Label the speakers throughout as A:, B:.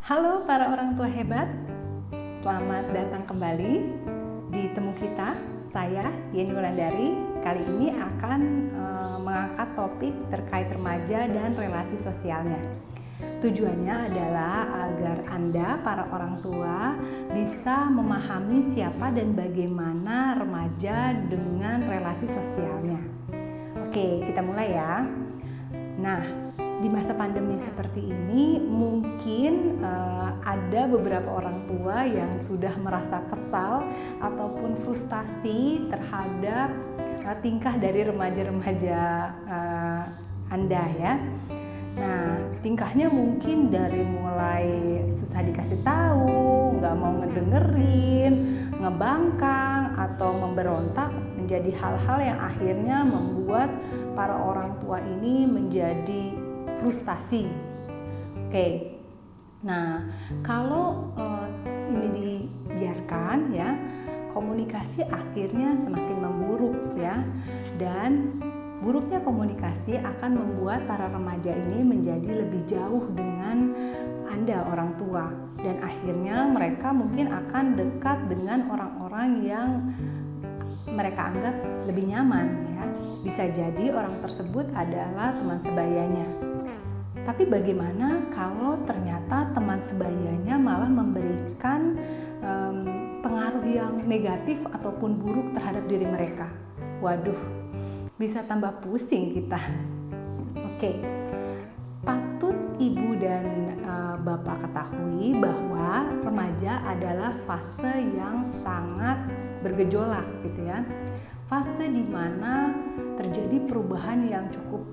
A: Halo para orang tua hebat, selamat datang kembali di Temu Kita. Saya Yeni Wulandari kali ini akan mengangkat topik terkait remaja dan relasi sosialnya. Tujuannya adalah agar Anda, para orang tua, bisa memahami siapa dan bagaimana remaja dengan relasi sosialnya. Oke, kita mulai ya. Nah, di masa pandemi seperti ini mungkin ada beberapa orang tua yang sudah merasa kesal ataupun frustasi terhadap tingkah dari remaja-remaja Anda ya. Nah, tingkahnya mungkin dari mulai susah dikasih tahu, nggak mau ngedengerin, ngebangkang atau memberontak, menjadi hal-hal yang akhirnya membuat para orang tua ini menjadi frustasi. Oke. Nah, kalau ini dibiarkan ya, komunikasi akhirnya semakin memburuk ya. Dan buruknya komunikasi akan membuat para remaja ini menjadi lebih jauh dengan Anda orang tua, dan akhirnya mereka mungkin akan dekat dengan orang-orang yang mereka anggap lebih nyaman ya. Bisa jadi orang tersebut adalah teman sebayanya. Tapi bagaimana kalau ternyata teman sebayanya malah memberikan pengaruh yang negatif ataupun buruk terhadap diri mereka? Waduh, bisa tambah pusing kita. Oke, patut ibu dan bapak ketahui bahwa remaja adalah fase yang sangat bergejolak gitu ya. Fase di mana terjadi perubahan yang cukup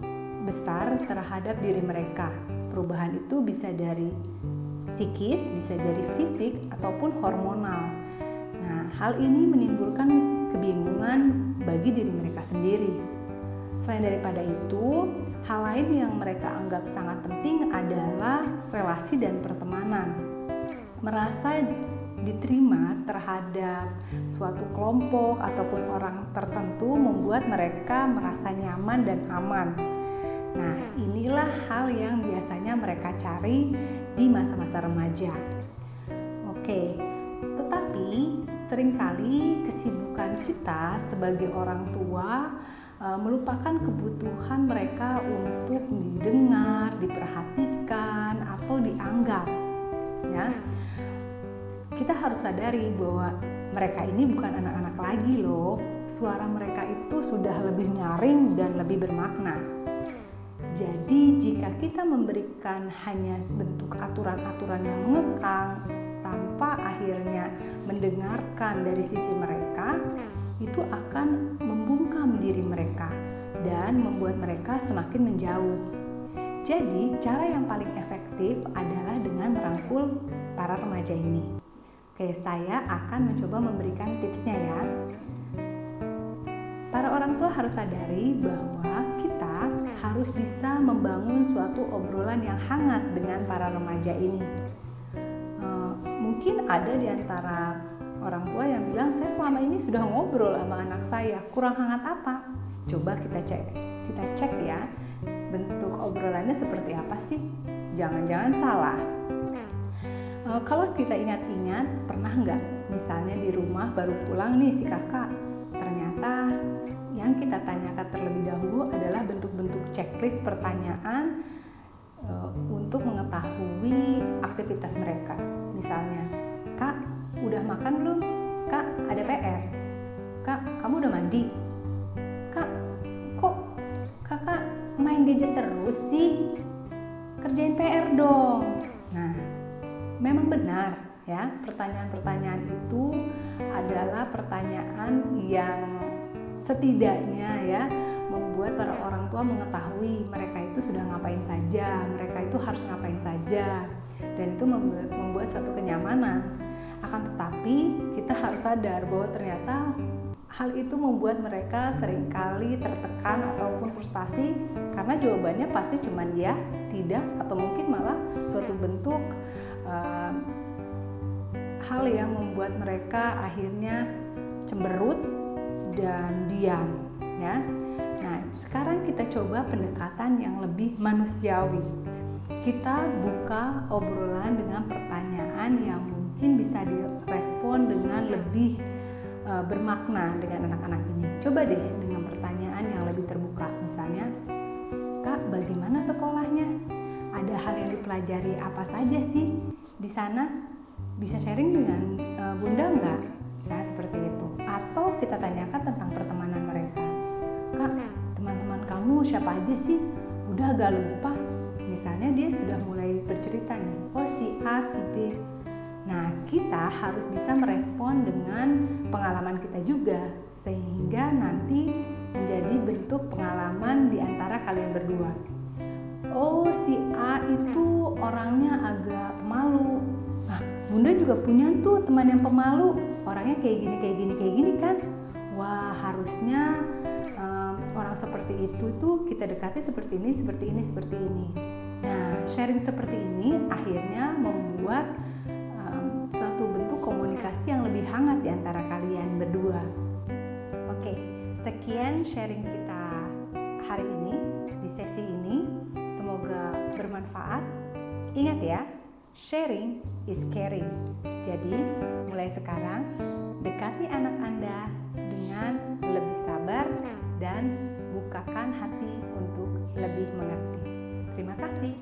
A: besar terhadap diri mereka. Perubahan itu bisa dari psikis, bisa dari fisik ataupun hormonal. Nah, hal ini menimbulkan kebingungan bagi diri mereka sendiri. Selain daripada itu, hal lain yang mereka anggap sangat penting adalah relasi dan pertemanan. Merasa diterima terhadap suatu kelompok ataupun orang tertentu membuat mereka merasa nyaman dan aman. Nah, inilah hal yang biasanya mereka cari di masa-masa remaja. Oke, tetapi seringkali kesibukan kita sebagai orang tua melupakan kebutuhan mereka untuk didengar, diperhatikan, atau dianggap. Ya, kita harus sadari bahwa mereka ini bukan anak-anak lagi loh. Suara mereka itu sudah lebih nyaring dan lebih bermakna. Jadi jika kita memberikan hanya bentuk aturan-aturan yang mengekang tanpa akhirnya mendengarkan dari sisi mereka, itu akan membungkam diri mereka dan membuat mereka semakin menjauh. Jadi cara yang paling efektif adalah dengan merangkul para remaja ini. Oke, saya akan mencoba memberikan tipsnya ya. Para orang tua harus sadari bahwa kita harus bisa membangun suatu obrolan yang hangat dengan para remaja ini. Mungkin ada di antara orang tua yang bilang, saya selama ini sudah ngobrol sama anak saya, kurang hangat apa? Coba kita cek ya, bentuk obrolannya seperti apa sih? Jangan-jangan salah. Kalau kita ingat-ingat, pernah nggak misalnya di rumah baru pulang nih si kakak, ternyata yang kita tanyakan terlebih dahulu adalah bentuk-bentuk checklist pertanyaan untuk mengetahui aktivitas mereka. Misalnya, Kak, udah makan belum? Kak, ada PR? Kak, kamu udah mandi? Kak, kok kakak main gadget terus sih? Kerjain PR dong. Nah, memang benar ya, pertanyaan-pertanyaan itu adalah pertanyaan yang setidaknya ya membuat para orang tua mengetahui mereka itu sudah ngapain saja, mereka itu harus ngapain saja, dan itu membuat suatu kenyamanan. Akan tetapi kita harus sadar bahwa ternyata hal itu membuat mereka seringkali tertekan ataupun frustasi karena jawabannya pasti cuma ya, tidak, atau mungkin malah suatu bentuk hal yang membuat mereka akhirnya cemberut dan diam ya. Nah, sekarang kita coba pendekatan yang lebih manusiawi. kita buka obrolan dengan pertanyaan yang mungkin bisa direspon dengan lebih bermakna dengan anak-anak ini. Coba deh dengan pertanyaan yang lebih terbuka. Misalnya, Kak, bagaimana sekolahnya? Ada hal yang dipelajari apa saja sih di sana? Bisa sharing dengan Bunda nggak? Nah, seperti itu. Atau kita tanyakan tentang pertemanan mereka. Kak, teman-teman kamu siapa aja sih? Udah agak lupa. Misalnya dia sudah mulai bercerita nih, oh si A, si B. Nah, kita harus bisa merespon dengan pengalaman kita juga, sehingga nanti menjadi bentuk pengalaman di antara kalian berdua. Oh, si A itu orangnya agak pemalu. Nah, Bunda juga punya tuh teman yang pemalu, orangnya kayak gini kan. Wah, harusnya orang seperti itu tuh kita dekati seperti ini. Nah, sharing seperti ini akhirnya membuat suatu bentuk komunikasi yang lebih hangat di antara kalian berdua. Oke, sekian sharing kita hari ini di sesi ini. Semoga bermanfaat. Ingat ya, sharing is caring. Jadi, mulai sekarang dekati anak Anda dengan lebih sabar dan bukakan hati untuk lebih mengerti. Terima kasih.